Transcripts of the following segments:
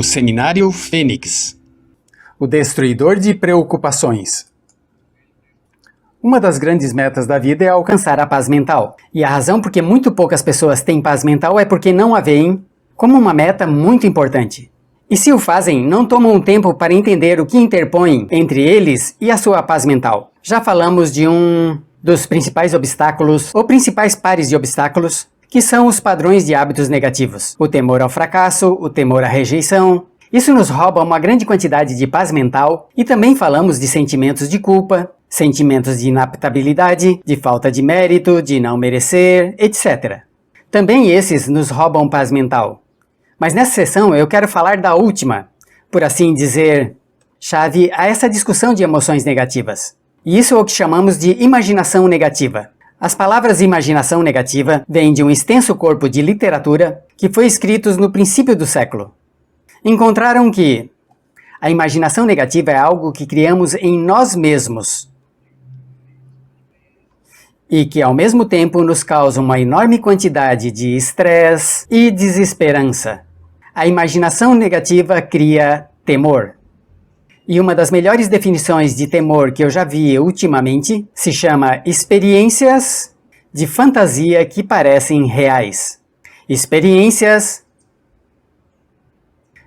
O Seminário Fênix. O destruidor de preocupações. Uma das grandes metas da vida é alcançar a paz mental. E a razão por que muito poucas pessoas têm paz mental é porque não a veem como uma meta muito importante. E se o fazem, não tomam um tempo para entender o que interpõe entre eles e a sua paz mental. Já falamos de um dos principais obstáculos, ou principais pares de obstáculos, que são os padrões de hábitos negativos. O temor ao fracasso, o temor à rejeição. Isso nos rouba uma grande quantidade de paz mental e também falamos de sentimentos de culpa, sentimentos de inaptabilidade, de falta de mérito, de não merecer, etc. Também esses nos roubam paz mental. Mas nessa sessão eu quero falar da última, por assim dizer, chave a essa discussão de emoções negativas. E isso é o que chamamos de imaginação negativa. As palavras imaginação negativa vêm de um extenso corpo de literatura que foi escrito no princípio do século. Encontraram que a imaginação negativa é algo que criamos em nós mesmos e que ao mesmo tempo nos causa uma enorme quantidade de estresse e desesperança. A imaginação negativa cria temor. E uma das melhores definições de temor que eu já vi ultimamente se chama experiências de fantasia que parecem reais. Experiências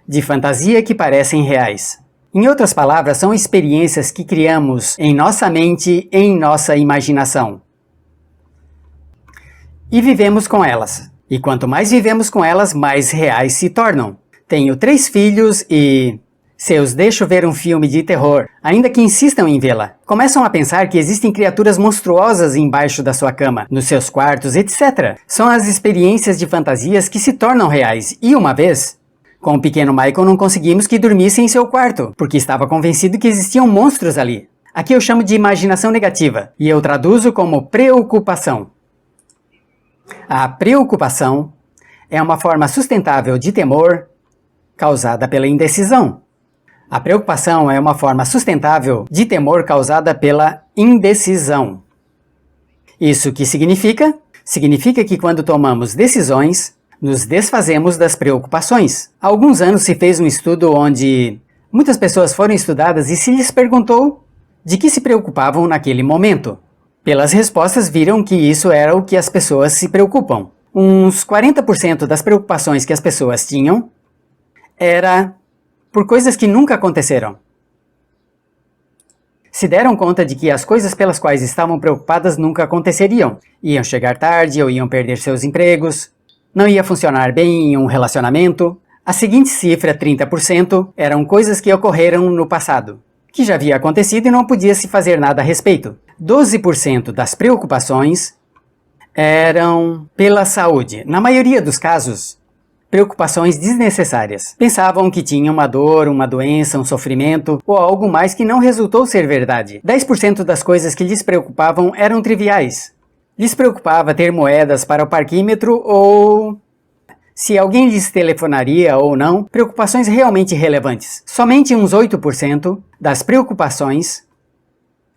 de fantasia que parecem reais. Em outras palavras, são experiências que criamos em nossa mente, em nossa imaginação. E vivemos com elas. E quanto mais vivemos com elas, mais reais se tornam. Tenho 3 filhos e se eu os deixo ver um filme de terror, ainda que insistam em vê-la, começam a pensar que existem criaturas monstruosas embaixo da sua cama, nos seus quartos, etc. São as experiências de fantasias que se tornam reais. E uma vez, com o pequeno Michael não conseguimos que dormisse em seu quarto, porque estava convencido que existiam monstros ali. Aqui eu chamo de imaginação negativa, e eu traduzo como preocupação. A preocupação é uma forma sustentável de temor causada pela indecisão. A preocupação é uma forma sustentável de temor causada pela indecisão. Isso que significa? Significa que quando tomamos decisões, nos desfazemos das preocupações. Há alguns anos se fez um estudo onde muitas pessoas foram estudadas e se lhes perguntou de que se preocupavam naquele momento. Pelas respostas viram que isso era o que as pessoas se preocupam. Uns 40% das preocupações que as pessoas tinham era por coisas que nunca aconteceram. Se deram conta de que as coisas pelas quais estavam preocupadas nunca aconteceriam. Iam chegar tarde ou iam perder seus empregos, não ia funcionar bem em um relacionamento. A seguinte cifra, 30%, eram coisas que ocorreram no passado, que já havia acontecido e não podia se fazer nada a respeito. 12% das preocupações eram pela saúde. Na maioria dos casos, preocupações desnecessárias. Pensavam que tinham uma dor, uma doença, um sofrimento ou algo mais que não resultou ser verdade. 10% das coisas que lhes preocupavam eram triviais. Lhes preocupava ter moedas para o parquímetro ou se alguém lhes telefonaria ou não, preocupações realmente relevantes. Somente uns 8% das preocupações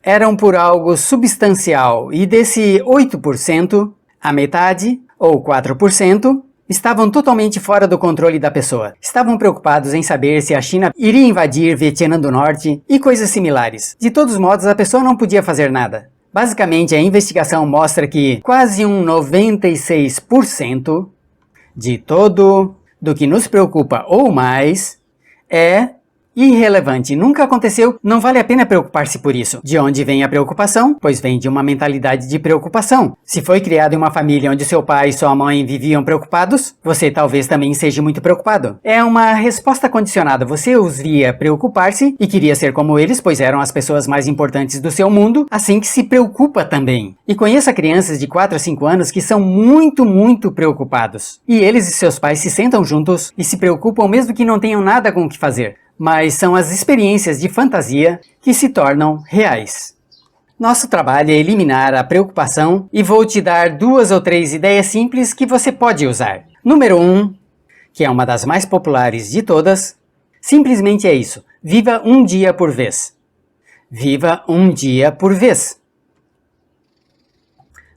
eram por algo substancial e desse 8%, a metade, ou 4%, estavam totalmente fora do controle da pessoa. Estavam preocupados em saber se a China iria invadir Vietnã do Norte e coisas similares. De todos modos, a pessoa não podia fazer nada. Basicamente, a investigação mostra que quase um 96% de todo do que nos preocupa ou mais é irrelevante, nunca aconteceu, não vale a pena preocupar-se por isso. De onde vem a preocupação? Pois vem de uma mentalidade de preocupação. Se foi criado em uma família onde seu pai e sua mãe viviam preocupados, você talvez também seja muito preocupado. É uma resposta condicionada, você os via preocupar-se e queria ser como eles, pois eram as pessoas mais importantes do seu mundo, assim que se preocupa também. E conheça crianças de 4 a 5 anos que são muito preocupados. E eles e seus pais se sentam juntos e se preocupam mesmo que não tenham nada com o que fazer. Mas são as experiências de fantasia que se tornam reais. Nosso trabalho é eliminar a preocupação e vou te dar 2 ou 3 ideias simples que você pode usar. Número 1, que é uma das mais populares de todas, simplesmente é isso. Viva um dia por vez. Viva um dia por vez.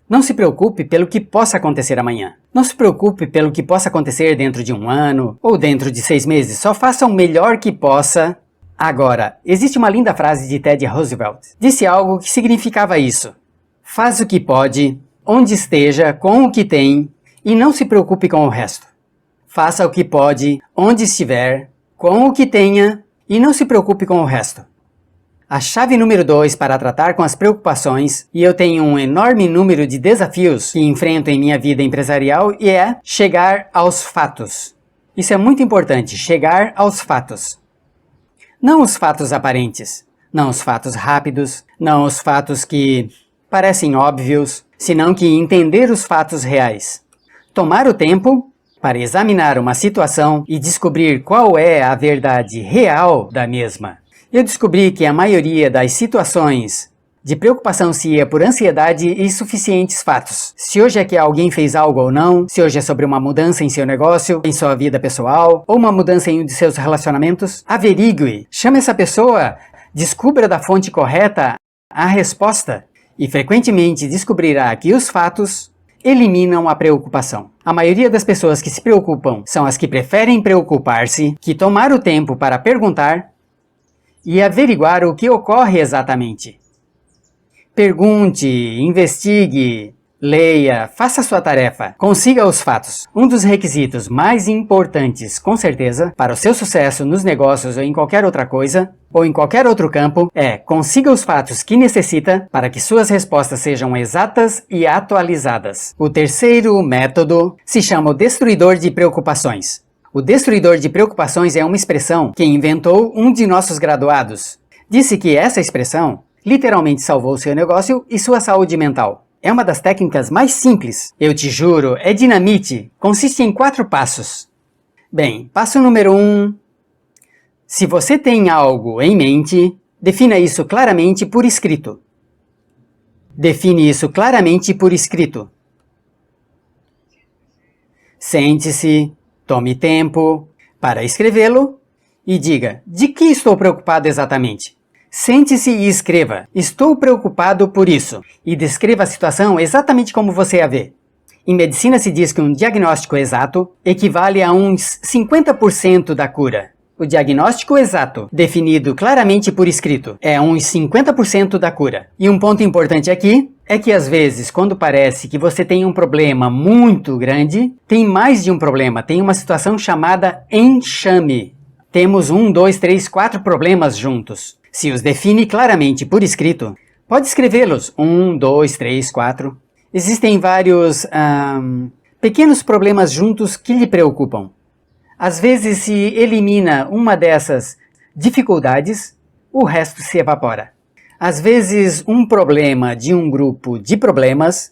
Não se preocupe pelo que possa acontecer amanhã. Não se preocupe pelo que possa acontecer dentro de um ano ou dentro de 6 meses. Só faça o melhor que possa agora. Existe uma linda frase de Teddy Roosevelt. Disse algo que significava isso. Faz o que pode, onde esteja, com o que tem, e não se preocupe com o resto. Faça o que pode, onde estiver, com o que tenha, e não se preocupe com o resto. A chave número 2 para tratar com as preocupações, e eu tenho um enorme número de desafios que enfrento em minha vida empresarial, e é chegar aos fatos. Isso é muito importante, chegar aos fatos. Não os fatos aparentes, não os fatos rápidos, não os fatos que parecem óbvios, senão que entender os fatos reais. Tomar o tempo para examinar uma situação e descobrir qual é a verdade real da mesma. Eu descobri que a maioria das situações de preocupação se ia por ansiedade e insuficientes fatos. Se hoje é que alguém fez algo ou não, se hoje é sobre uma mudança em seu negócio, em sua vida pessoal, ou uma mudança em um de seus relacionamentos, averigue, chame essa pessoa, descubra da fonte correta a resposta e frequentemente descobrirá que os fatos eliminam a preocupação. A maioria das pessoas que se preocupam são as que preferem preocupar-se, que tomar o tempo para perguntar e averiguar o que ocorre exatamente. Pergunte, investigue, leia, faça sua tarefa, consiga os fatos. Um dos requisitos mais importantes, com certeza, para o seu sucesso nos negócios ou em qualquer outra coisa, ou em qualquer outro campo, é consiga os fatos que necessita para que suas respostas sejam exatas e atualizadas. O terceiro método se chama o destruidor de preocupações. O destruidor de preocupações é uma expressão que inventou um de nossos graduados. Disse que essa expressão literalmente salvou seu negócio e sua saúde mental. É uma das técnicas mais simples. Eu te juro, é dinamite. Consiste em 4 passos. Bem, passo número 1. Se você tem algo em mente, defina isso claramente por escrito. Define isso claramente por escrito. Sente-se, tome tempo para escrevê-lo e diga: de que estou preocupado exatamente? Sente-se e escreva: estou preocupado por isso, e descreva a situação exatamente como você a vê. Em medicina se diz que um diagnóstico exato equivale a uns 50% da cura. O diagnóstico exato, definido claramente por escrito, é uns 50% da cura. E um ponto importante aqui é que às vezes, quando parece que você tem um problema muito grande, tem mais de um problema, tem uma situação chamada enxame. Temos 1, 2, 3, 4 problemas juntos. Se os define claramente por escrito, pode escrevê-los. 1, 2, 3, 4. Existem vários pequenos problemas juntos que lhe preocupam. Às vezes, se elimina uma dessas dificuldades, o resto se evapora. Às vezes, um problema de um grupo de problemas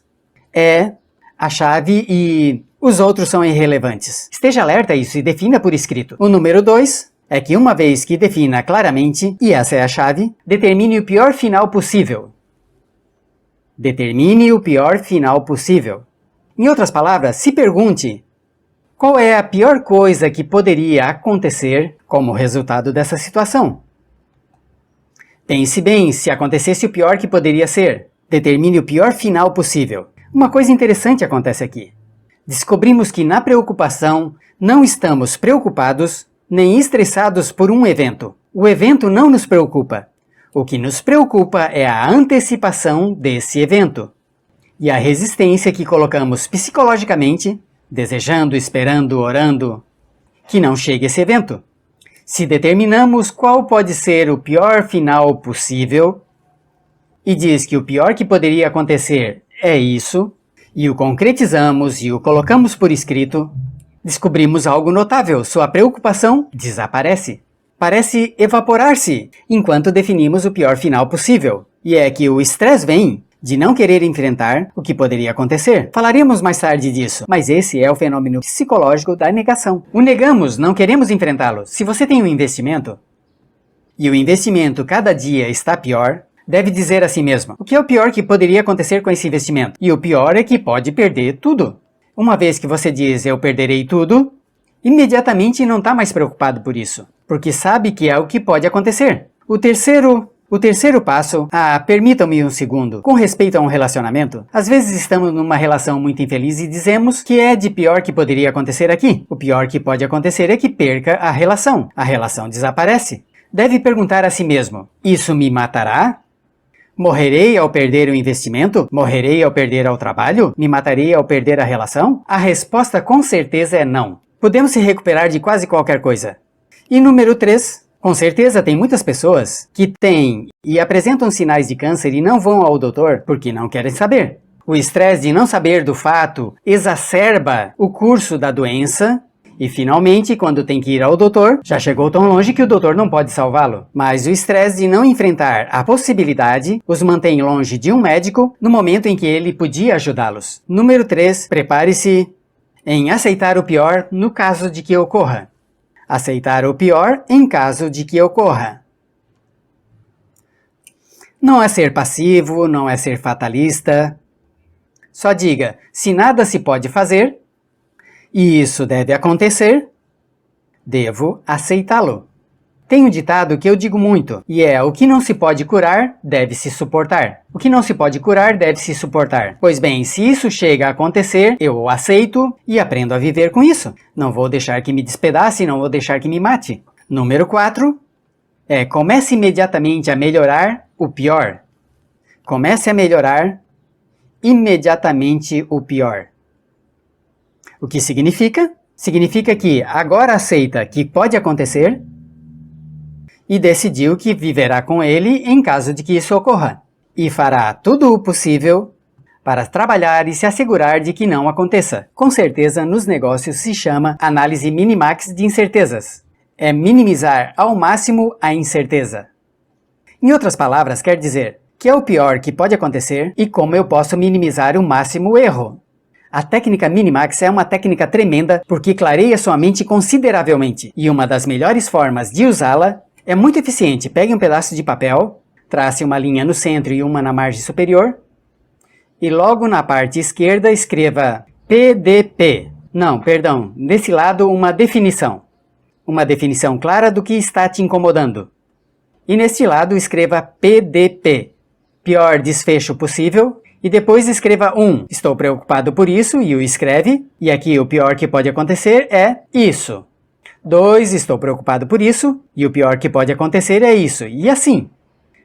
é a chave e os outros são irrelevantes. Esteja alerta a isso e defina por escrito. O número 2 é que uma vez que defina claramente, e essa é a chave, determine o pior final possível. Determine o pior final possível. Em outras palavras, se pergunte: qual é a pior coisa que poderia acontecer como resultado dessa situação? Pense bem se acontecesse o pior que poderia ser. Determine o pior final possível. Uma coisa interessante acontece aqui. Descobrimos que na preocupação não estamos preocupados nem estressados por um evento. O evento não nos preocupa. O que nos preocupa é a antecipação desse evento e a resistência que colocamos psicologicamente, desejando, esperando, orando, que não chegue esse evento. Se determinamos qual pode ser o pior final possível e diz que o pior que poderia acontecer é isso, e o concretizamos e o colocamos por escrito, descobrimos algo notável: sua preocupação desaparece. Parece evaporar-se enquanto definimos o pior final possível. E é que o estresse vem de não querer enfrentar o que poderia acontecer. Falaremos mais tarde disso, mas esse é o fenômeno psicológico da negação. O negamos, não queremos enfrentá-lo. Se você tem um investimento e o investimento cada dia está pior, deve dizer a si mesmo: o que é o pior que poderia acontecer com esse investimento? E o pior é que pode perder tudo. Uma vez que você diz eu perderei tudo, imediatamente não está mais preocupado por isso, porque sabe que é o que pode acontecer. O terceiro O terceiro passo, permitam-me um segundo, com respeito a um relacionamento, às vezes estamos numa relação muito infeliz e dizemos que é de pior que poderia acontecer aqui. O pior que pode acontecer é que perca a relação desaparece. Deve perguntar a si mesmo, isso me matará? Morrerei ao perder o investimento? Morrerei ao perder o trabalho? Me matarei ao perder a relação? A resposta com certeza é não. Podemos se recuperar de quase qualquer coisa. E número 3, com certeza tem muitas pessoas que têm e apresentam sinais de câncer e não vão ao doutor porque não querem saber. O estresse de não saber do fato exacerba o curso da doença e, finalmente, quando tem que ir ao doutor, já chegou tão longe que o doutor não pode salvá-lo. Mas o estresse de não enfrentar a possibilidade os mantém longe de um médico no momento em que ele podia ajudá-los. Número 3, prepare-se em aceitar o pior no caso de que ocorra. Aceitar o pior em caso de que ocorra. Não é ser passivo, não é ser fatalista. Só diga, se nada se pode fazer, e isso deve acontecer, devo aceitá-lo. Tem um ditado que eu digo muito, e é: o que não se pode curar, deve-se suportar. O que não se pode curar, deve-se suportar. Pois bem, se isso chega a acontecer, eu o aceito e aprendo a viver com isso. Não vou deixar que me despedace, não vou deixar que me mate. Número 4 é: comece imediatamente a melhorar o pior. Comece a melhorar imediatamente o pior. O que significa? Significa que agora aceita que pode acontecer e decidiu que viverá com ele em caso de que isso ocorra. E fará tudo o possível para trabalhar e se assegurar de que não aconteça. Com certeza, nos negócios se chama análise minimax de incertezas. É minimizar ao máximo a incerteza. Em outras palavras, quer dizer que é o pior que pode acontecer e como eu posso minimizar o máximo o erro. A técnica Minimax é uma técnica tremenda porque clareia sua mente consideravelmente. E uma das melhores formas de usá-la é muito eficiente. Pegue um pedaço de papel, trace uma linha no centro e uma na margem superior, e logo na parte esquerda escreva PDP. Não, perdão, desse lado uma definição. Uma definição clara do que está te incomodando. E neste lado escreva PDP. Pior desfecho possível. E depois escreva 1, estou preocupado por isso, e o escreve. E aqui o pior que pode acontecer é isso. 2, estou preocupado por isso, e o pior que pode acontecer é isso. E assim.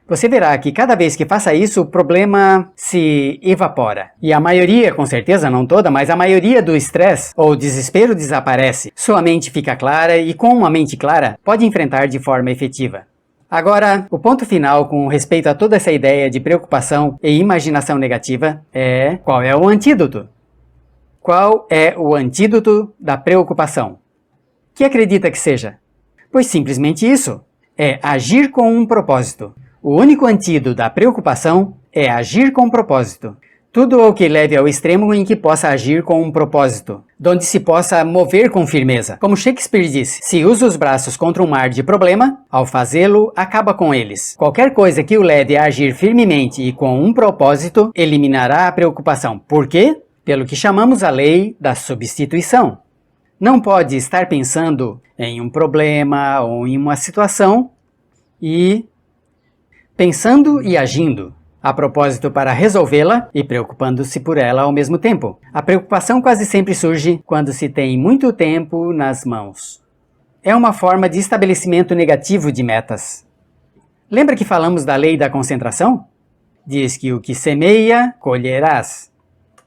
Você verá que cada vez que faça isso, o problema se evapora. E a maioria, com certeza não toda, mas a maioria do estresse ou desespero desaparece. Sua mente fica clara e com uma mente clara, pode enfrentar de forma efetiva. Agora, o ponto final com respeito a toda essa ideia de preocupação e imaginação negativa é: qual é o antídoto? Qual é o antídoto da preocupação? Que acredita que seja? Pois simplesmente isso, é agir com um propósito. O único antídoto da preocupação é agir com propósito. Tudo o que leve ao extremo em que possa agir com um propósito, donde se possa mover com firmeza. Como Shakespeare disse, se usa os braços contra um mar de problema, ao fazê-lo, acaba com eles. Qualquer coisa que o leve a agir firmemente e com um propósito, eliminará a preocupação. Por quê? Pelo que chamamos a lei da substituição. Não pode estar pensando em um problema ou em uma situação e pensando e agindo a propósito para resolvê-la e preocupando-se por ela ao mesmo tempo. A preocupação quase sempre surge quando se tem muito tempo nas mãos. É uma forma de estabelecimento negativo de metas. Lembra que falamos da lei da concentração? Diz que o que semeia, colherás.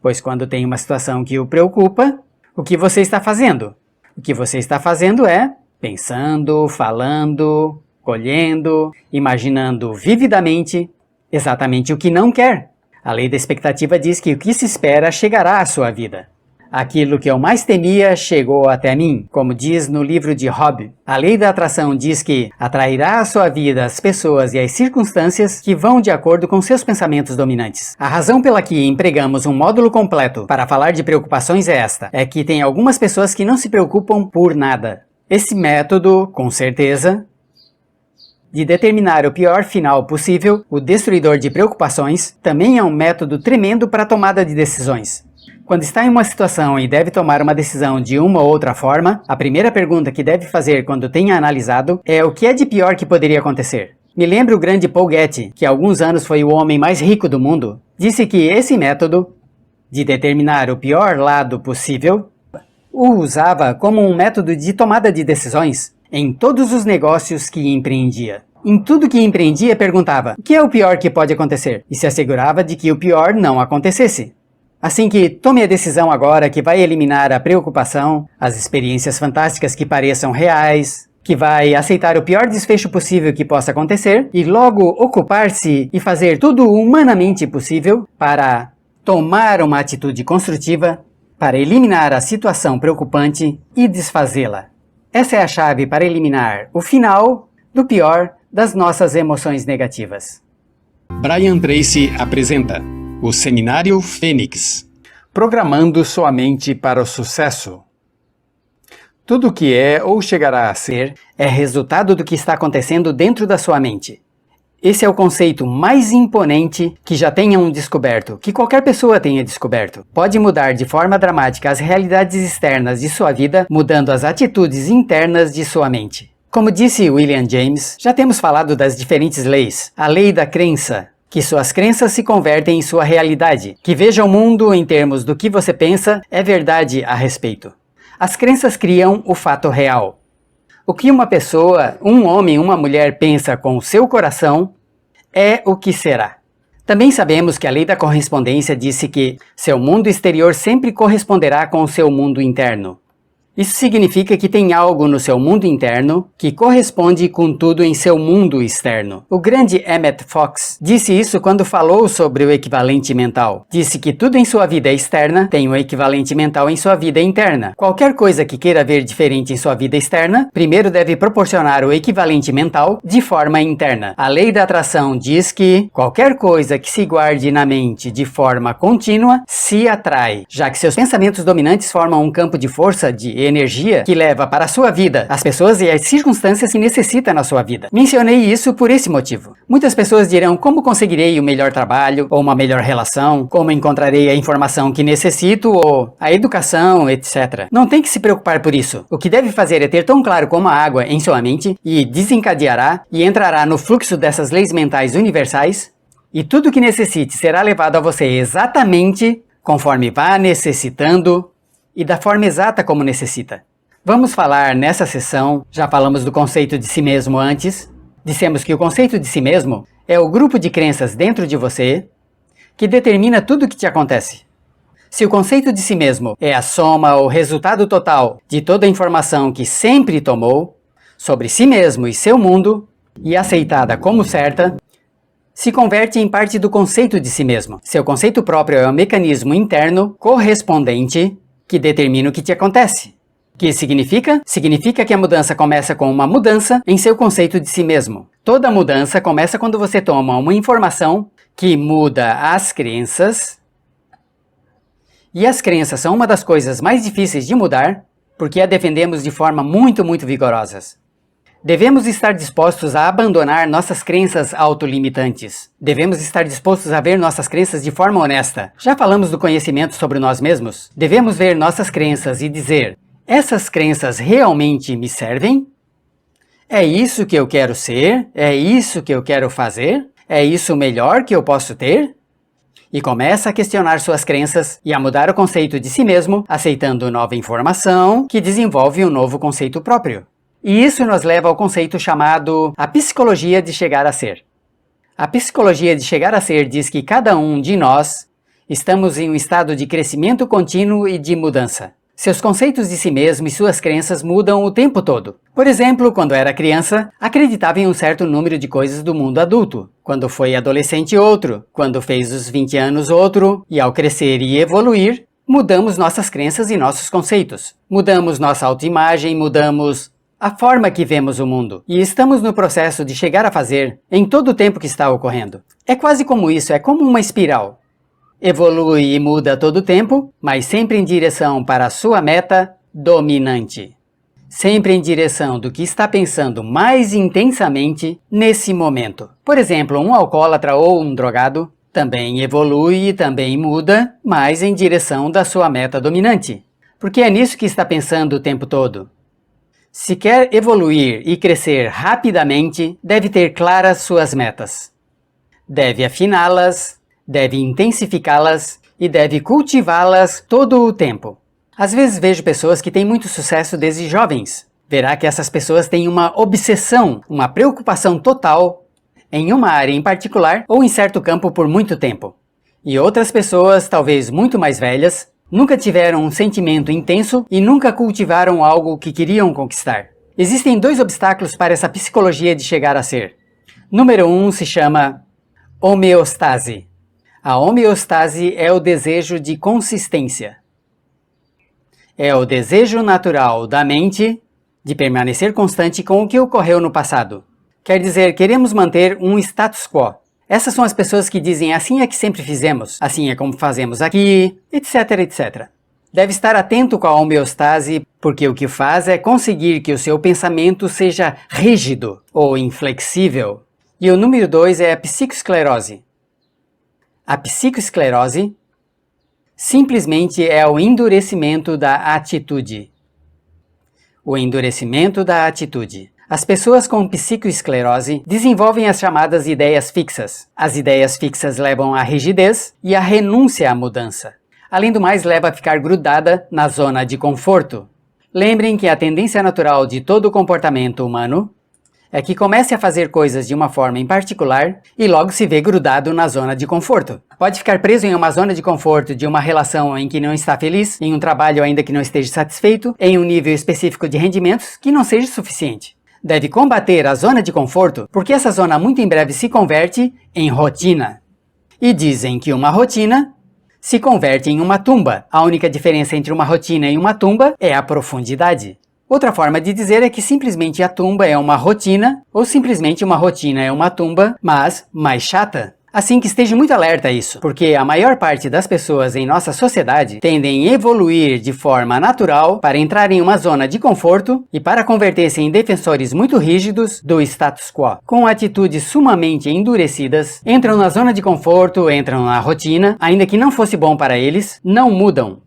Pois quando tem uma situação que o preocupa, o que você está fazendo? O que você está fazendo é pensando, falando, colhendo, imaginando vividamente exatamente o que não quer. A lei da expectativa diz que o que se espera chegará à sua vida. Aquilo que eu mais temia chegou até mim, como diz no livro de Hobbes. A lei da atração diz que atrairá à sua vida as pessoas e as circunstâncias que vão de acordo com seus pensamentos dominantes. A razão pela que empregamos um módulo completo para falar de preocupações é esta: é que tem algumas pessoas que não se preocupam por nada. Esse método, com certeza, de determinar o pior final possível, o destruidor de preocupações, também é um método tremendo para a tomada de decisões. Quando está em uma situação e deve tomar uma decisão de uma ou outra forma, a primeira pergunta que deve fazer quando tenha analisado é: o que é de pior que poderia acontecer? Me lembro o grande Paul Getty, que há alguns anos foi o homem mais rico do mundo, disse que esse método de determinar o pior lado possível o usava como um método de tomada de decisões em todos os negócios que empreendia. Em tudo que empreendia, perguntava: o que é o pior que pode acontecer? E se assegurava de que o pior não acontecesse. Assim que tome a decisão agora que vai eliminar a preocupação, as experiências fantásticas que pareçam reais, que vai aceitar o pior desfecho possível que possa acontecer e logo ocupar-se e fazer tudo o humanamente possível para tomar uma atitude construtiva, para eliminar a situação preocupante e desfazê-la. Essa é a chave para eliminar o final do pior das nossas emoções negativas. Brian Tracy apresenta o Seminário Fênix. Programando sua mente para o sucesso. Tudo o que é ou chegará a ser é resultado do que está acontecendo dentro da sua mente. Esse é o conceito mais imponente que já tenham descoberto, que qualquer pessoa tenha descoberto. Pode mudar de forma dramática as realidades externas de sua vida, mudando as atitudes internas de sua mente. Como disse William James, já temos falado das diferentes leis. A lei da crença, que suas crenças se convertem em sua realidade. Que veja o mundo em termos do que você pensa é verdade a respeito. As crenças criam o fato real. O que uma pessoa, um homem, uma mulher pensa com o seu coração é o que será. Também sabemos que a lei da correspondência disse que seu mundo exterior sempre corresponderá com o seu mundo interno. Isso significa que tem algo no seu mundo interno que corresponde com tudo em seu mundo externo. O grande Emmett Fox disse isso quando falou sobre o equivalente mental. Disse que tudo em sua vida externa tem um equivalente mental em sua vida interna. Qualquer coisa que queira ver diferente em sua vida externa, primeiro deve proporcionar o equivalente mental de forma interna. A lei da atração diz que qualquer coisa que se guarde na mente de forma contínua se atrai, já que seus pensamentos dominantes formam um campo de força de energia que leva para a sua vida as pessoas e as circunstâncias que necessita na sua vida. Mencionei isso por esse motivo. Muitas pessoas dirão: como conseguirei o melhor trabalho, ou uma melhor relação, como encontrarei a informação que necessito, ou a educação, etc. Não tem que se preocupar por isso. O que deve fazer é ter tão claro como a água em sua mente e desencadeará e entrará no fluxo dessas leis mentais universais, e tudo o que necessite será levado a você exatamente conforme vá necessitando e da forma exata como necessita. Vamos falar nessa sessão, já falamos do conceito de si mesmo antes, dissemos que o conceito de si mesmo é o grupo de crenças dentro de você que determina tudo o que te acontece. Se o conceito de si mesmo é a soma ou resultado total de toda a informação que sempre tomou sobre si mesmo e seu mundo, e aceitada como certa, se converte em parte do conceito de si mesmo. Seu conceito próprio é um mecanismo interno correspondente que determina o que te acontece. O que significa? Significa que a mudança começa com uma mudança em seu conceito de si mesmo. Toda mudança começa quando você toma uma informação que muda as crenças. E as crenças são uma das coisas mais difíceis de mudar, porque a defendemos de forma muito vigorosas. Devemos estar dispostos a abandonar nossas crenças autolimitantes. Devemos estar dispostos a ver nossas crenças de forma honesta. Já falamos do conhecimento sobre nós mesmos? Devemos ver nossas crenças e dizer: essas crenças realmente me servem? É isso que eu quero ser? É isso que eu quero fazer? É isso o melhor que eu posso ter? E começa a questionar suas crenças e a mudar o conceito de si mesmo, aceitando nova informação que desenvolve um novo conceito próprio. E isso nos leva ao conceito chamado a psicologia de chegar a ser. A psicologia de chegar a ser diz que cada um de nós estamos em um estado de crescimento contínuo e de mudança. Seus conceitos de si mesmo e suas crenças mudam o tempo todo. Por exemplo, quando era criança, acreditava em um certo número de coisas do mundo adulto. Quando foi adolescente, outro. Quando fez os 20 anos, outro. E ao crescer e evoluir, mudamos nossas crenças e nossos conceitos. Mudamos nossa autoimagem, mudamos a forma que vemos o mundo. E estamos no processo de chegar a fazer em todo o tempo que está ocorrendo. É quase como isso, é como uma espiral. Evolui e muda a todo tempo, mas sempre em direção para a sua meta dominante. Sempre em direção do que está pensando mais intensamente nesse momento. Por exemplo, um alcoólatra ou um drogado também evolui e também muda, mas em direção da sua meta dominante. Porque é nisso que está pensando o tempo todo. Se quer evoluir e crescer rapidamente, deve ter claras suas metas. Deve afiná-las, deve intensificá-las e deve cultivá-las todo o tempo. Às vezes vejo pessoas que têm muito sucesso desde jovens. Verá que essas pessoas têm uma obsessão, uma preocupação total em uma área em particular ou em certo campo por muito tempo. E outras pessoas, talvez muito mais velhas, nunca tiveram um sentimento intenso e nunca cultivaram algo que queriam conquistar. Existem 2 obstáculos para essa psicologia de chegar a ser. Número 1 se chama homeostase. A homeostase é o desejo de consistência. É o desejo natural da mente de permanecer constante com o que ocorreu no passado. Quer dizer, queremos manter um status quo. Essas são as pessoas que dizem assim é que sempre fizemos, assim é como fazemos aqui, etc, etc. Deve estar atento com a homeostase, porque o que faz é conseguir que o seu pensamento seja rígido ou inflexível. E o número 2 é a psicoesclerose. A psicoesclerose simplesmente é o endurecimento da atitude. O endurecimento da atitude. As pessoas com psicoesclerose desenvolvem as chamadas ideias fixas. As ideias fixas levam à rigidez e à renúncia à mudança. Além do mais, leva a ficar grudada na zona de conforto. Lembrem que a tendência natural de todo o comportamento humano é que comece a fazer coisas de uma forma em particular e logo se vê grudado na zona de conforto. Pode ficar preso em uma zona de conforto de uma relação em que não está feliz, em um trabalho ainda que não esteja satisfeito, em um nível específico de rendimentos que não seja suficiente. Deve combater a zona de conforto porque essa zona muito em breve se converte em rotina. E dizem que uma rotina se converte em uma tumba. A única diferença entre uma rotina e uma tumba é a profundidade. Outra forma de dizer é que simplesmente a tumba é uma rotina, ou simplesmente uma rotina é uma tumba, mas mais chata. Assim que esteja muito alerta a isso, porque a maior parte das pessoas em nossa sociedade tendem a evoluir de forma natural para entrar em uma zona de conforto e para converter-se em defensores muito rígidos do status quo. Com atitudes sumamente endurecidas, entram na zona de conforto, entram na rotina, ainda que não fosse bom para eles, não mudam.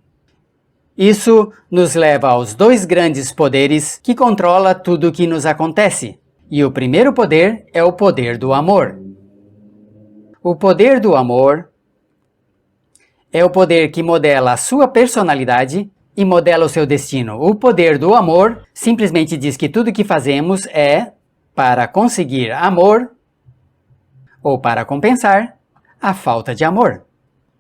Isso nos leva aos 2 grandes poderes que controlam tudo o que nos acontece. E o primeiro poder é o poder do amor. O poder do amor é o poder que modela a sua personalidade e modela o seu destino. O poder do amor simplesmente diz que tudo o que fazemos é para conseguir amor ou para compensar a falta de amor.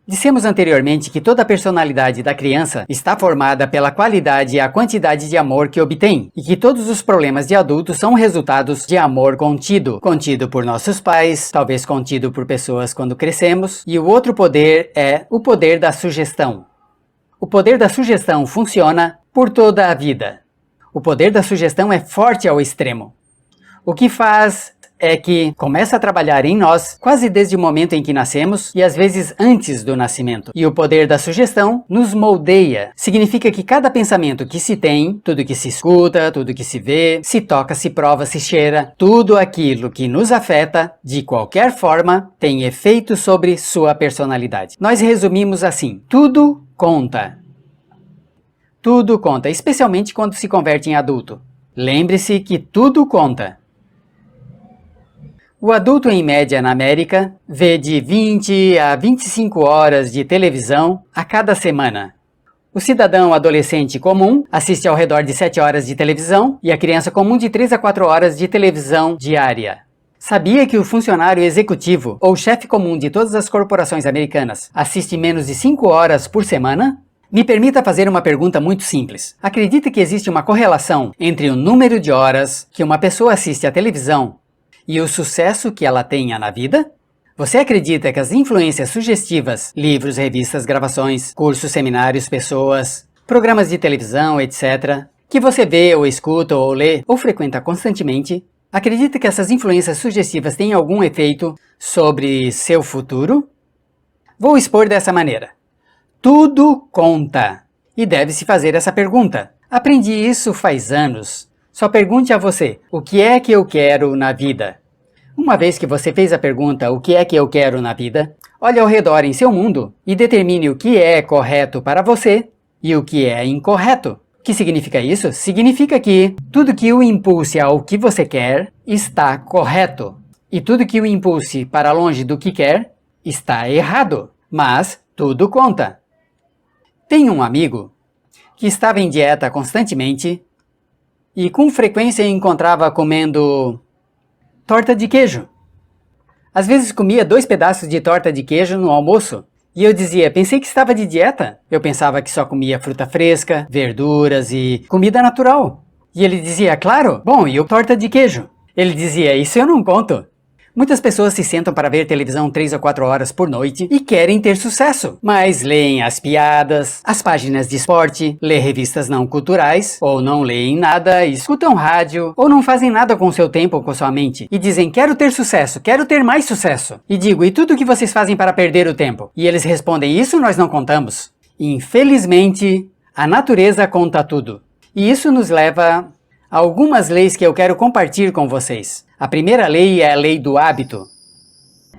Dissemos anteriormente que toda a personalidade da criança está formada pela qualidade e a quantidade de amor que obtém, e que todos os problemas de adultos são resultados de amor contido. Contido por nossos pais, talvez contido por pessoas quando crescemos, e o outro poder é o poder da sugestão. O poder da sugestão funciona por toda a vida. O poder da sugestão é forte ao extremo. O que faz é que começa a trabalhar em nós quase desde o momento em que nascemos e às vezes antes do nascimento. E o poder da sugestão nos moldeia. Significa que cada pensamento que se tem, tudo que se escuta, tudo que se vê, se toca, se prova, se cheira, tudo aquilo que nos afeta, de qualquer forma, tem efeito sobre sua personalidade. Nós resumimos assim: tudo conta. Tudo conta, especialmente quando se converte em adulto. Lembre-se que tudo conta. O adulto, em média, na América, vê de 20 a 25 horas de televisão a cada semana. O cidadão adolescente comum assiste ao redor de 7 horas de televisão e a criança comum de 3 a 4 horas de televisão diária. Sabia que o funcionário executivo ou chefe comum de todas as corporações americanas assiste menos de 5 horas por semana? Me permita fazer uma pergunta muito simples. Acredita que existe uma correlação entre o número de horas que uma pessoa assiste à televisão e o sucesso que ela tenha na vida? Você acredita que as influências sugestivas, livros, revistas, gravações, cursos, seminários, pessoas, programas de televisão, etc., que você vê ou escuta ou lê ou frequenta constantemente, acredita que essas influências sugestivas têm algum efeito sobre seu futuro? Vou expor dessa maneira. Tudo conta. E deve-se fazer essa pergunta. Aprendi isso faz anos. Só pergunte a você, o que é que eu quero na vida? Uma vez que você fez a pergunta, o que é que eu quero na vida, olhe ao redor em seu mundo e determine o que é correto para você e o que é incorreto. O que significa isso? Significa que tudo que o impulse ao que você quer está correto. E tudo que o impulse para longe do que quer está errado. Mas tudo conta. Tenho um amigo que estava em dieta constantemente e com frequência encontrava comendo torta de queijo. Às vezes comia 2 pedaços de torta de queijo no almoço. E eu dizia, pensei que estava de dieta. Eu pensava que só comia fruta fresca, verduras e comida natural. E ele dizia, claro, bom, e o torta de queijo? Ele dizia, isso eu não conto. Muitas pessoas se sentam para ver televisão 3 ou 4 horas por noite e querem ter sucesso, mas leem as piadas, as páginas de esporte, lê revistas não culturais, ou não leem nada, escutam rádio, ou não fazem nada com seu tempo ou com sua mente, e dizem, quero ter sucesso, quero ter mais sucesso. E digo, e tudo o que vocês fazem para perder o tempo? E eles respondem, isso nós não contamos. Infelizmente, a natureza conta tudo. E isso nos leva a algumas leis que eu quero compartilhar com vocês. A primeira lei é a lei do hábito.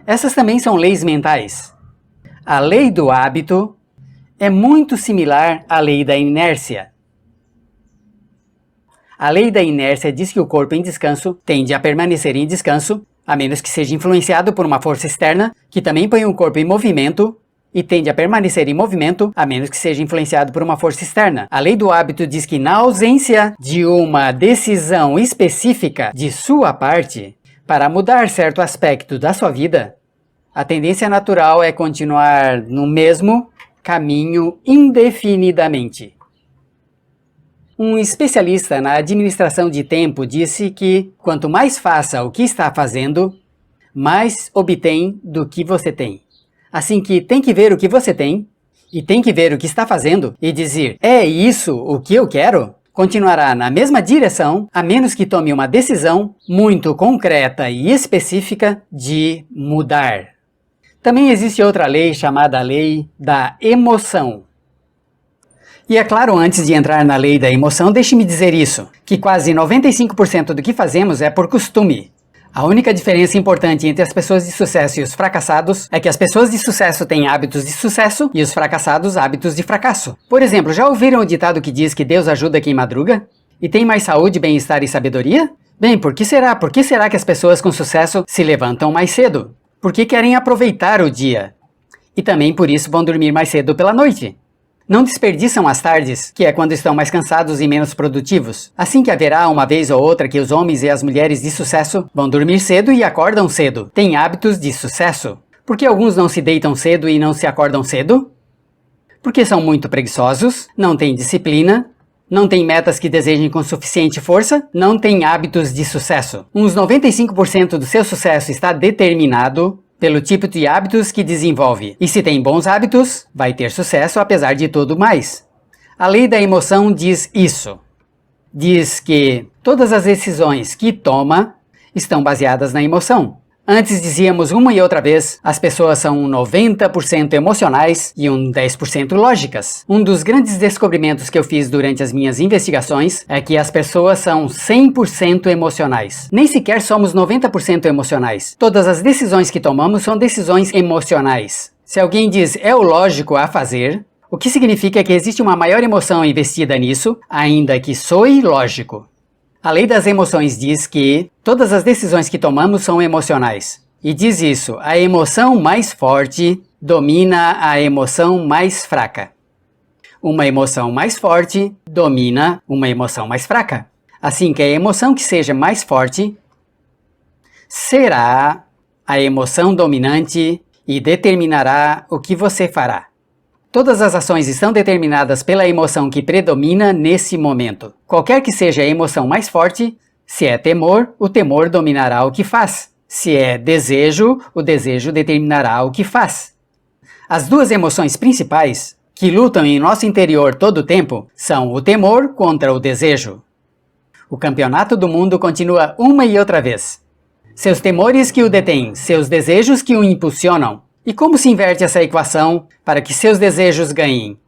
Essas também são leis mentais. A lei do hábito é muito similar à lei da inércia. A lei da inércia diz que o corpo em descanso tende a permanecer em descanso, a menos que seja influenciado por uma força externa, que também põe o corpo em movimento, e tende a permanecer em movimento, a menos que seja influenciado por uma força externa. A lei do hábito diz que na ausência de uma decisão específica de sua parte para mudar certo aspecto da sua vida, a tendência natural é continuar no mesmo caminho indefinidamente. Um especialista na administração de tempo disse que quanto mais faça o que está fazendo, mais obtém do que você tem. Assim que tem que ver o que você tem, e tem que ver o que está fazendo, e dizer, é isso o que eu quero? Continuará na mesma direção, a menos que tome uma decisão muito concreta e específica de mudar. Também existe outra lei chamada lei da emoção. E é claro, antes de entrar na lei da emoção, deixe-me dizer isso, que quase 95% do que fazemos é por costume. A única diferença importante entre as pessoas de sucesso e os fracassados é que as pessoas de sucesso têm hábitos de sucesso e os fracassados hábitos de fracasso. Por exemplo, já ouviram o ditado que diz que Deus ajuda quem madruga? E tem mais saúde, bem-estar e sabedoria? Bem, por que será? Por que será que as pessoas com sucesso se levantam mais cedo? Porque querem aproveitar o dia. E também por isso vão dormir mais cedo pela noite. Não desperdiçam as tardes, que é quando estão mais cansados e menos produtivos. Assim que haverá uma vez ou outra que os homens e as mulheres de sucesso vão dormir cedo e acordam cedo. Têm hábitos de sucesso. Por que alguns não se deitam cedo e não se acordam cedo? Porque são muito preguiçosos, não têm disciplina, não têm metas que desejem com suficiente força, não têm hábitos de sucesso. Uns 95% do seu sucesso está determinado pelo tipo de hábitos que desenvolve. E se tem bons hábitos, vai ter sucesso apesar de tudo mais. A lei da emoção diz isso. Diz que todas as decisões que toma estão baseadas na emoção. Antes dizíamos uma e outra vez, as pessoas são 90% emocionais e 10% lógicas. Um dos grandes descobrimentos que eu fiz durante as minhas investigações é que as pessoas são 100% emocionais. Nem sequer somos 90% emocionais. Todas as decisões que tomamos são decisões emocionais. Se alguém diz é o lógico a fazer, o que significa que existe uma maior emoção investida nisso, ainda que soe lógico. A lei das emoções diz que todas as decisões que tomamos são emocionais. E diz isso, a emoção mais forte domina a emoção mais fraca. Uma emoção mais forte domina uma emoção mais fraca. Assim que a emoção que seja mais forte será a emoção dominante e determinará o que você fará. Todas as ações estão determinadas pela emoção que predomina nesse momento. Qualquer que seja a emoção mais forte, se é temor, o temor dominará o que faz. Se é desejo, o desejo determinará o que faz. As duas emoções principais, que lutam em nosso interior todo o tempo, são o temor contra o desejo. O campeonato do mundo continua uma e outra vez. Seus temores que o detêm, seus desejos que o impulsionam. E como se inverte essa equação para que seus desejos ganhem?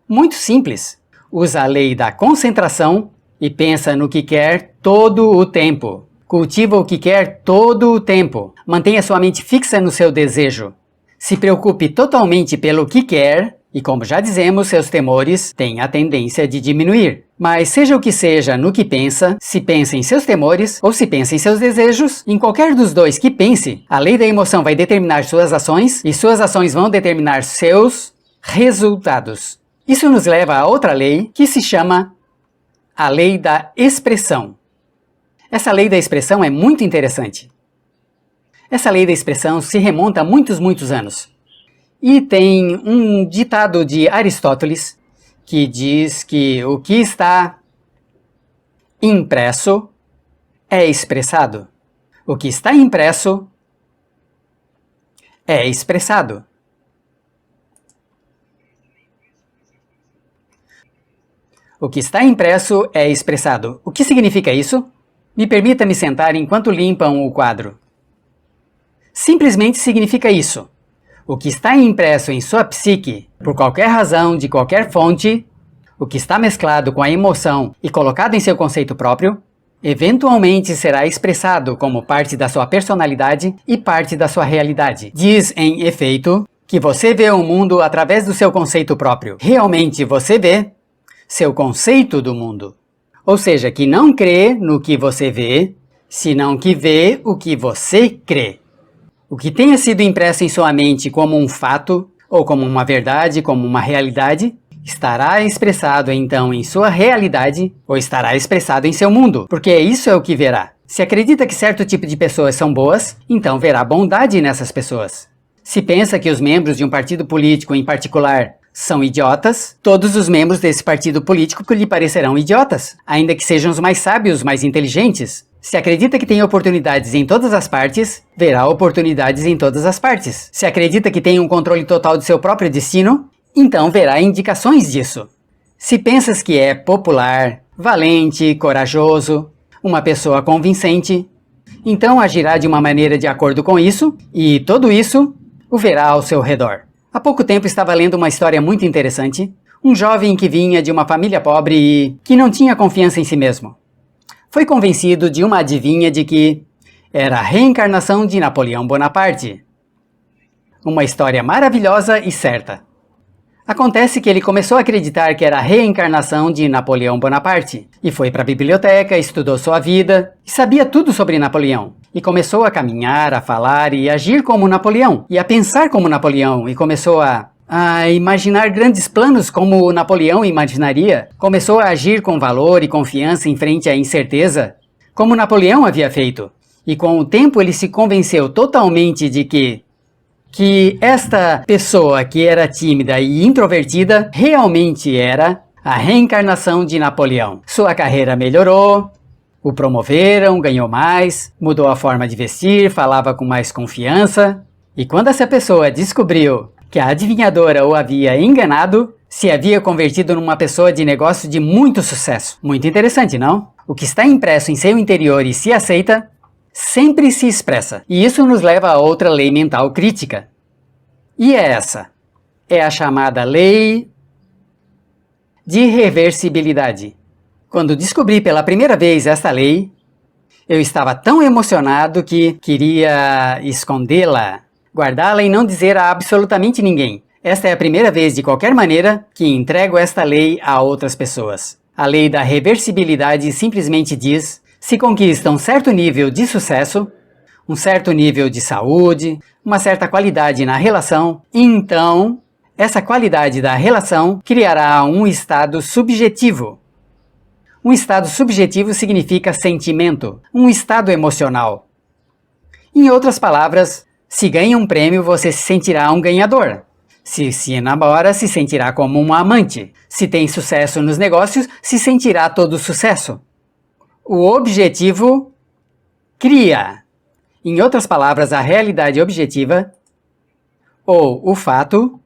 Muito simples. Usa a lei da concentração e pensa no que quer todo o tempo. Cultiva o que quer todo o tempo. Mantenha sua mente fixa no seu desejo. Se preocupe totalmente pelo que quer E como já dizemos, seus temores têm a tendência de diminuir. Mas seja o que seja no que pensa, se pensa em seus temores ou se pensa em seus desejos, em qualquer dos dois que pense, a lei da emoção vai determinar suas ações e suas ações vão determinar seus resultados. Isso nos leva a outra lei que se chama a lei da expressão. Essa lei da expressão é muito interessante. Essa lei da expressão se remonta a muitos anos. E tem um ditado de Aristóteles que diz que o que está impresso é expressado. O que está impresso é expressado. O que está impresso é expressado. O que significa isso? Me permita me sentar enquanto limpam o quadro. Simplesmente significa isso. O que está impresso em sua psique, por qualquer razão, de qualquer fonte, o que está mesclado com a emoção e colocado em seu conceito próprio, eventualmente será expressado como parte da sua personalidade e parte da sua realidade. Diz, em efeito, que você vê o mundo através do seu conceito próprio. Realmente você vê seu conceito do mundo. Ou seja, que não crê no que você vê, senão que vê o que você crê. O que tenha sido impresso em sua mente como um fato, ou como uma verdade, como uma realidade, estará expressado então em sua realidade, ou estará expressado em seu mundo, porque isso é o que verá. Se acredita que certo tipo de pessoas são boas, então verá bondade nessas pessoas. Se pensa que os membros de um partido político em particular são idiotas, todos os membros desse partido político lhe parecerão idiotas, ainda que sejam os mais sábios, mais inteligentes. Se acredita que tem oportunidades em todas as partes, verá oportunidades em todas as partes. Se acredita que tem um controle total de seu próprio destino, então verá indicações disso. Se pensas que é popular, valente, corajoso, uma pessoa convincente, então agirá de uma maneira de acordo com isso, e tudo isso o verá ao seu redor. Há pouco tempo estava lendo uma história muito interessante. Um jovem que vinha de uma família pobre e que não tinha confiança em si mesmo. Foi convencido de uma adivinha de que era a reencarnação de Napoleão Bonaparte. Uma história maravilhosa e certa. Acontece que ele começou a acreditar que era a reencarnação de Napoleão Bonaparte, e foi para a biblioteca, estudou sua vida, e sabia tudo sobre Napoleão. E começou a caminhar, a falar e agir como Napoleão, e a pensar como Napoleão, e começou a imaginar grandes planos como Napoleão imaginaria. Começou a agir com valor e confiança em frente à incerteza, como Napoleão havia feito. E com o tempo ele se convenceu totalmente de que esta pessoa que era tímida e introvertida realmente era a reencarnação de Napoleão. Sua carreira melhorou, o promoveram, ganhou mais, mudou a forma de vestir, falava com mais confiança. E quando essa pessoa descobriu que a adivinhadora o havia enganado, se havia convertido numa pessoa de negócio de muito sucesso. Muito interessante, não? O que está impresso em seu interior e se aceita, sempre se expressa. E isso nos leva a outra lei mental crítica. E é essa. É a chamada lei de reversibilidade. Quando descobri pela primeira vez esta lei, eu estava tão emocionado que queria escondê-la, guardá-la e não dizer a absolutamente ninguém. Esta é a primeira vez, de qualquer maneira, que entrego esta lei a outras pessoas. A lei da reversibilidade simplesmente diz: se conquista um certo nível de sucesso, um certo nível de saúde, uma certa qualidade na relação, então essa qualidade da relação criará um estado subjetivo. Um estado subjetivo significa sentimento, um estado emocional. Em outras palavras, se ganha um prêmio, você se sentirá um ganhador. Se namora, se sentirá como um amante. Se tem sucesso nos negócios, se sentirá todo sucesso. O objetivo cria. Em outras palavras, a realidade objetiva, ou o fato,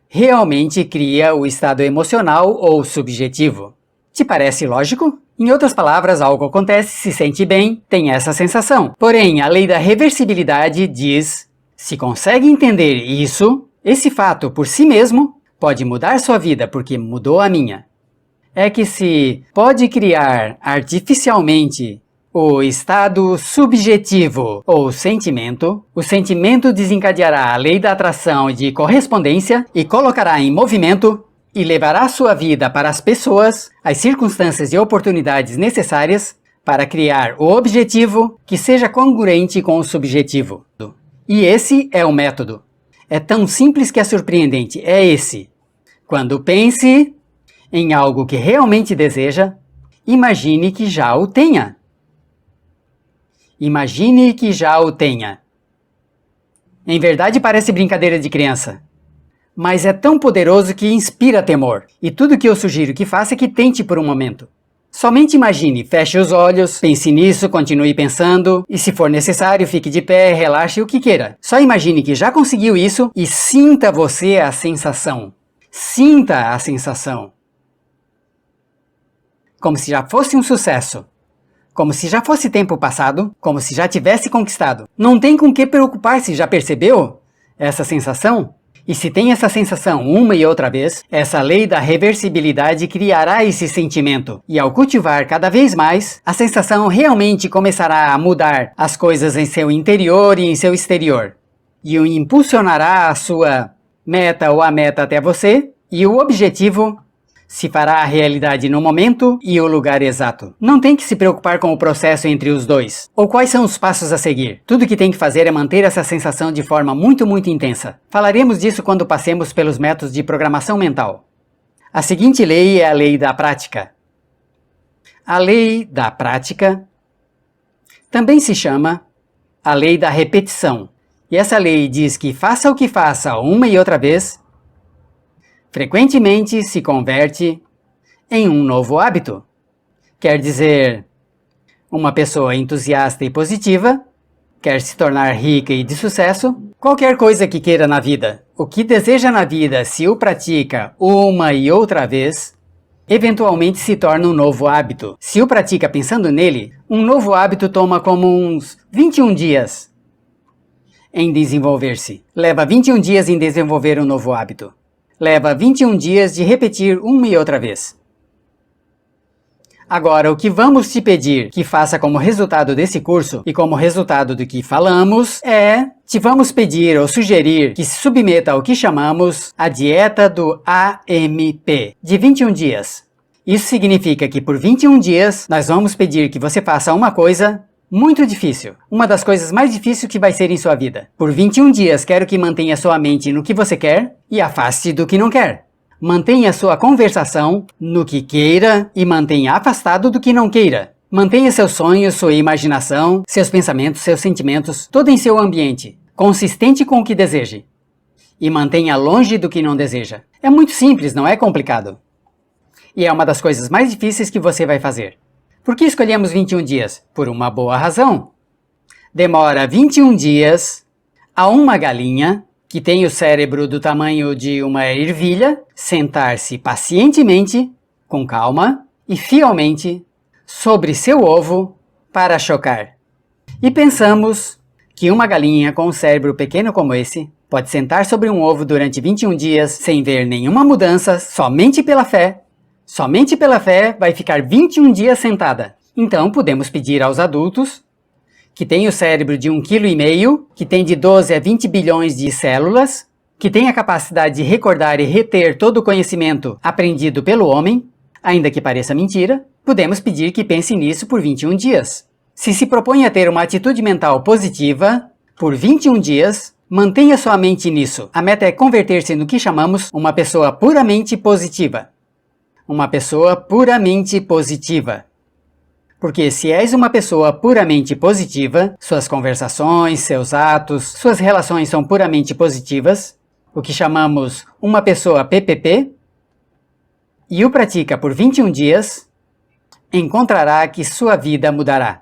realmente cria o estado emocional ou subjetivo. Te parece lógico? Em outras palavras, algo acontece, se sente bem, tem essa sensação. Porém, a lei da reversibilidade diz: se consegue entender isso, esse fato por si mesmo pode mudar sua vida porque mudou a minha. É que se pode criar artificialmente o estado subjetivo ou sentimento. O sentimento desencadeará a lei da atração e de correspondência e colocará em movimento e levará sua vida para as pessoas, as circunstâncias e oportunidades necessárias para criar o objetivo que seja congruente com o subjetivo. E esse é o método. É tão simples que é surpreendente. É esse. Quando pense em algo que realmente deseja, imagine que já o tenha. Imagine que já o tenha. Em verdade parece brincadeira de criança, mas é tão poderoso que inspira temor. E tudo que eu sugiro que faça é que tente por um momento. Somente imagine, feche os olhos, pense nisso, continue pensando, e se for necessário, fique de pé, relaxe o que queira. Só imagine que já conseguiu isso e sinta você a sensação. Sinta a sensação. Como se já fosse um sucesso. Como se já fosse tempo passado, como se já tivesse conquistado. Não tem com que preocupar-se, já percebeu essa sensação? E se tem essa sensação uma e outra vez, essa lei da reversibilidade criará esse sentimento. E ao cultivar cada vez mais, a sensação realmente começará a mudar as coisas em seu interior e em seu exterior. E o impulsionará a sua meta ou a meta até você, e o objetivo se fará a realidade no momento e o lugar exato. Não tem que se preocupar com o processo entre os dois, ou quais são os passos a seguir. Tudo que tem que fazer é manter essa sensação de forma muito intensa. Falaremos disso quando passemos pelos métodos de programação mental. A seguinte lei é a lei da prática. A lei da prática também se chama a lei da repetição. E essa lei diz que faça o que faça uma e outra vez, frequentemente se converte em um novo hábito. Quer dizer, uma pessoa entusiasta e positiva, quer se tornar rica e de sucesso, qualquer coisa que queira na vida, o que deseja na vida, se o pratica uma e outra vez, eventualmente se torna um novo hábito. Se o pratica pensando nele, um novo hábito toma como uns 21 dias em desenvolver-se. Leva 21 dias em desenvolver um novo hábito. Leva 21 dias de repetir uma e outra vez. Agora, o que vamos te pedir que faça como resultado desse curso e como resultado do que falamos te vamos pedir ou sugerir que se submeta ao que chamamos a dieta do AMP, de 21 dias. Isso significa que por 21 dias nós vamos pedir que você faça uma coisa muito difícil, uma das coisas mais difíceis que vai ser em sua vida. Por 21 dias quero que mantenha sua mente no que você quer e afaste do que não quer. Mantenha sua conversação no que queira e mantenha afastado do que não queira. Mantenha seus sonhos, sua imaginação, seus pensamentos, seus sentimentos, todo em seu ambiente, consistente com o que deseje. E mantenha longe do que não deseja. É muito simples, não é complicado. E é uma das coisas mais difíceis que você vai fazer. Por que escolhemos 21 dias? Por uma boa razão. Demora 21 dias a uma galinha, que tem o cérebro do tamanho de uma ervilha, sentar-se pacientemente, com calma e fielmente sobre seu ovo para chocar. E pensamos que uma galinha com um cérebro pequeno como esse pode sentar sobre um ovo durante 21 dias sem ver nenhuma mudança, somente pela fé. Somente pela fé vai ficar 21 dias sentada. Então podemos pedir aos adultos, que têm o cérebro de 1,5 kg, que tem de 12 a 20 bilhões de células, que tem a capacidade de recordar e reter todo o conhecimento aprendido pelo homem, ainda que pareça mentira, podemos pedir que pense nisso por 21 dias. Se propõe a ter uma atitude mental positiva, por 21 dias, mantenha sua mente nisso. A meta é converter-se no que chamamos uma pessoa puramente positiva. Uma pessoa puramente positiva. Porque se és uma pessoa puramente positiva, suas conversações, seus atos, suas relações são puramente positivas, o que chamamos uma pessoa PPP, e o pratica por 21 dias, encontrará que sua vida mudará.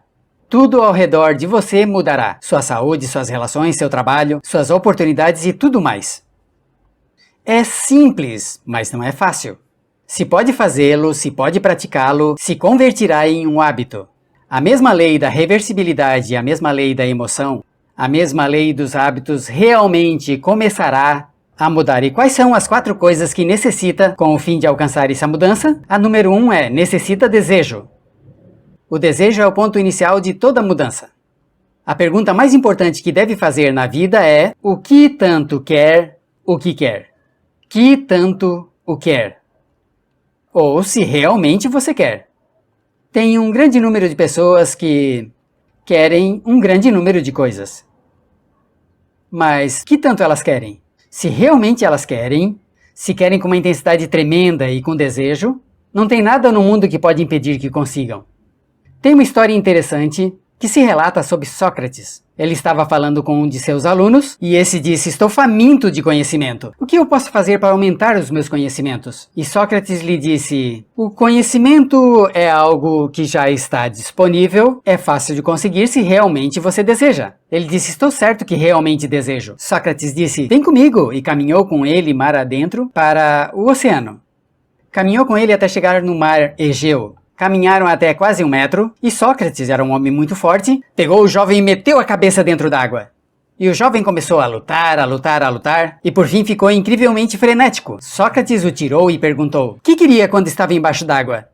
Tudo ao redor de você mudará. Sua saúde, suas relações, seu trabalho, suas oportunidades e tudo mais. É simples, mas não é fácil. Se pode fazê-lo, se pode praticá-lo, se convertirá em um hábito. A mesma lei da reversibilidade e a mesma lei da emoção, a mesma lei dos hábitos realmente começará a mudar. E quais são as 4 coisas que necessita com o fim de alcançar essa mudança? A número 1 é necessita desejo. O desejo é o ponto inicial de toda mudança. A pergunta mais importante que deve fazer na vida é: o que tanto quer o que quer? Que tanto o quer? Ou se realmente você quer. Tem um grande número de pessoas que querem um grande número de coisas. Mas que tanto elas querem? Se realmente elas querem, se querem com uma intensidade tremenda e com desejo, não tem nada no mundo que pode impedir que consigam. Tem uma história interessante que se relata sobre Sócrates. Ele estava falando com um de seus alunos e esse disse: estou faminto de conhecimento. O que eu posso fazer para aumentar os meus conhecimentos? E Sócrates lhe disse: o conhecimento é algo que já está disponível, é fácil de conseguir se realmente você deseja. Ele disse: estou certo que realmente desejo. Sócrates disse: vem comigo, e caminhou com ele mar adentro para o oceano. Caminhou com ele até chegar no mar Egeu. Caminharam até quase 1 metro, e Sócrates era um homem muito forte, pegou o jovem e meteu a cabeça dentro d'água. E o jovem começou a lutar, e por fim ficou incrivelmente frenético. Sócrates o tirou e perguntou: o que queria quando estava embaixo d'água?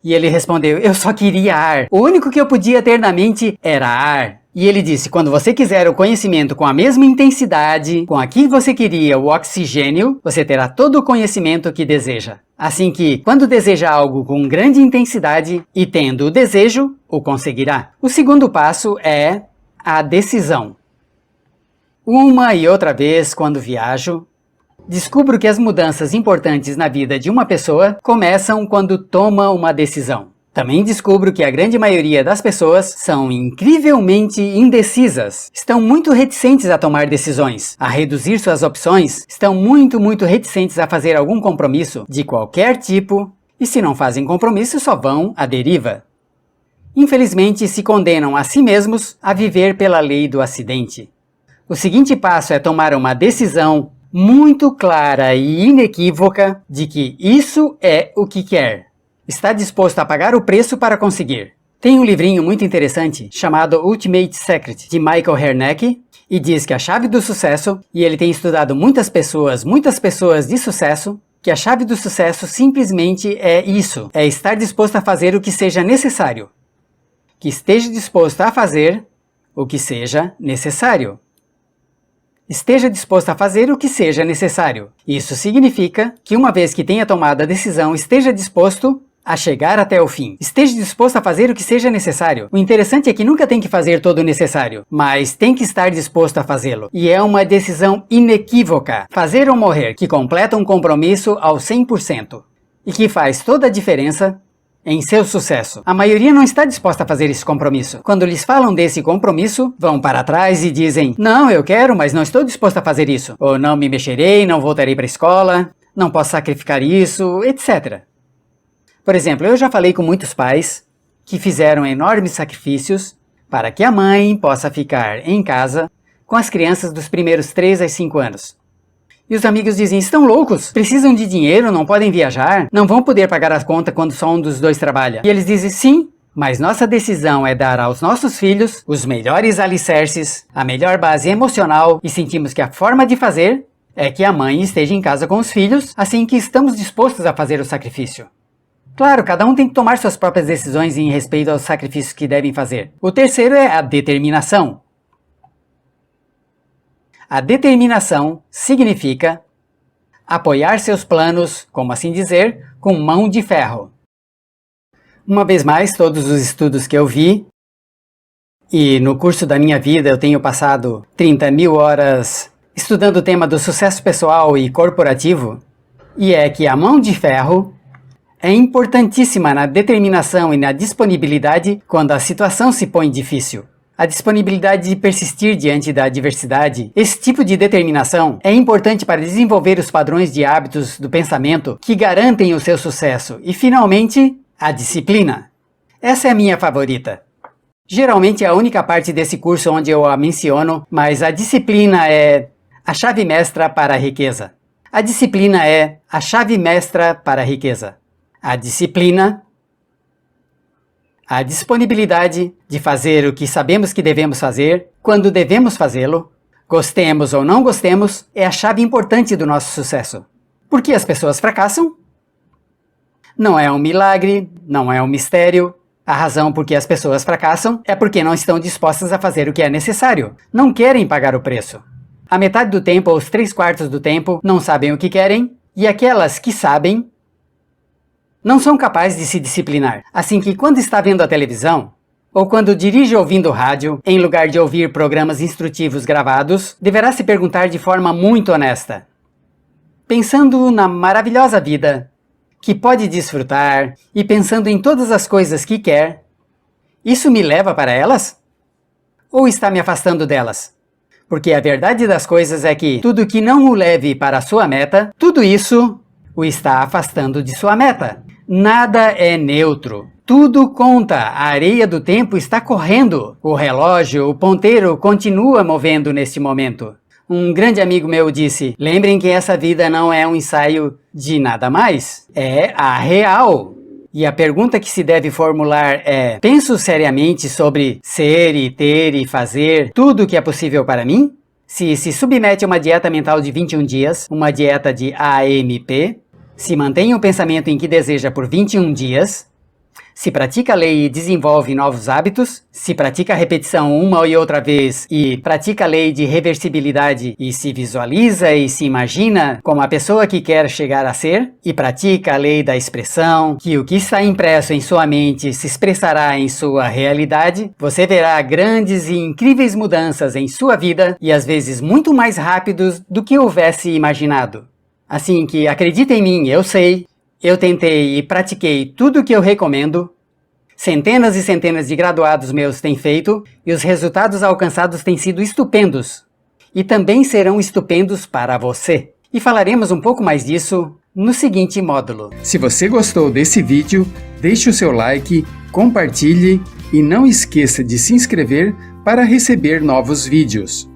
E ele respondeu: eu só queria ar. O único que eu podia ter na mente era ar. E ele disse: quando você quiser o conhecimento com a mesma intensidade com a que você queria o oxigênio, você terá todo o conhecimento que deseja. Assim que, quando deseja algo com grande intensidade e tendo o desejo, o conseguirá. O segundo passo é a decisão. Uma e outra vez, quando viajo, descubro que as mudanças importantes na vida de uma pessoa começam quando toma uma decisão. Também descubro que a grande maioria das pessoas são incrivelmente indecisas. Estão muito reticentes a tomar decisões, a reduzir suas opções, estão muito reticentes a fazer algum compromisso de qualquer tipo, e se não fazem compromisso só vão à deriva. Infelizmente, se condenam a si mesmos a viver pela lei do acidente. O seguinte passo é tomar uma decisão muito clara e inequívoca de que isso é o que quer. Está disposto a pagar o preço para conseguir. Tem um livrinho muito interessante chamado Ultimate Secret, de Michael Hernecke, e diz que a chave do sucesso, e ele tem estudado muitas pessoas de sucesso, que a chave do sucesso simplesmente é isso, é estar disposto a fazer o que seja necessário. Que esteja disposto a fazer o que seja necessário. Esteja disposto a fazer o que seja necessário. Isso significa que uma vez que tenha tomado a decisão, esteja disposto a chegar até o fim. Esteja disposto a fazer o que seja necessário. O interessante é que nunca tem que fazer todo o necessário, mas tem que estar disposto a fazê-lo. E é uma decisão inequívoca. Fazer ou morrer, que completa um compromisso ao 100%. E que faz toda a diferença em seu sucesso. A maioria não está disposta a fazer esse compromisso. Quando lhes falam desse compromisso, vão para trás e dizem: não, eu quero, mas não estou disposto a fazer isso. Ou não me mexerei, não voltarei para a escola, não posso sacrificar isso, etc. Por exemplo, eu já falei com muitos pais que fizeram enormes sacrifícios para que a mãe possa ficar em casa com as crianças dos primeiros 3 a 5 anos. E os amigos dizem: estão loucos, precisam de dinheiro, não podem viajar, não vão poder pagar a conta quando só um dos dois trabalha. E eles dizem: sim, mas nossa decisão é dar aos nossos filhos os melhores alicerces, a melhor base emocional, e sentimos que a forma de fazer é que a mãe esteja em casa com os filhos, assim que estamos dispostos a fazer o sacrifício. Claro, cada um tem que tomar suas próprias decisões em respeito aos sacrifícios que devem fazer. O terceiro é a determinação. A determinação significa apoiar seus planos, como assim dizer, com mão de ferro. Uma vez mais, todos os estudos que eu vi, e no curso da minha vida eu tenho passado 30.000 horas estudando o tema do sucesso pessoal e corporativo, e é que a mão de ferro é importantíssima na determinação e na disponibilidade quando a situação se põe difícil. A disponibilidade de persistir diante da adversidade. Esse tipo de determinação é importante para desenvolver os padrões de hábitos do pensamento que garantem o seu sucesso. E, finalmente, a disciplina. Essa é a minha favorita. Geralmente é a única parte desse curso onde eu a menciono, mas a disciplina é a chave mestra para a riqueza. A disciplina é a chave mestra para a riqueza. A disciplina, a disponibilidade de fazer o que sabemos que devemos fazer, quando devemos fazê-lo, gostemos ou não gostemos, é a chave importante do nosso sucesso. Por que as pessoas fracassam? Não é um milagre, não é um mistério, A razão por que as pessoas fracassam é porque não estão dispostas a fazer o que é necessário. Não querem pagar o preço. A metade do tempo ou os 3/4 do tempo não sabem o que querem, e aquelas que sabem não são capazes de se disciplinar. Assim que quando está vendo a televisão, ou quando dirige ouvindo rádio, em lugar de ouvir programas instrutivos gravados, deverá se perguntar de forma muito honesta. Pensando na maravilhosa vida que pode desfrutar e pensando em todas as coisas que quer, isso me leva para elas? Ou está me afastando delas? Porque a verdade das coisas é que tudo que não o leve para a sua meta, tudo isso o está afastando de sua meta. Nada é neutro. Tudo conta. A areia do tempo está correndo. O relógio, o ponteiro continua movendo neste momento. Um grande amigo meu disse: lembrem que essa vida não é um ensaio de nada mais. É a real. E a pergunta que se deve formular é: penso seriamente sobre ser e ter e fazer tudo o que é possível para mim? Se submete a uma dieta mental de 21 dias, uma dieta de AMP, se mantém o pensamento em que deseja por 21 dias, se pratica a lei e desenvolve novos hábitos, se pratica a repetição uma e outra vez e pratica a lei de reversibilidade e se visualiza e se imagina como a pessoa que quer chegar a ser, e pratica a lei da expressão, que o que está impresso em sua mente se expressará em sua realidade, você verá grandes e incríveis mudanças em sua vida e às vezes muito mais rápidos do que houvesse imaginado. Assim que acredita em mim, eu sei. Eu tentei e pratiquei tudo o que eu recomendo. Centenas e centenas de graduados meus têm feito e os resultados alcançados têm sido estupendos. E também serão estupendos para você. E falaremos um pouco mais disso no seguinte módulo. Se você gostou desse vídeo, deixe o seu like, compartilhe e não esqueça de se inscrever para receber novos vídeos.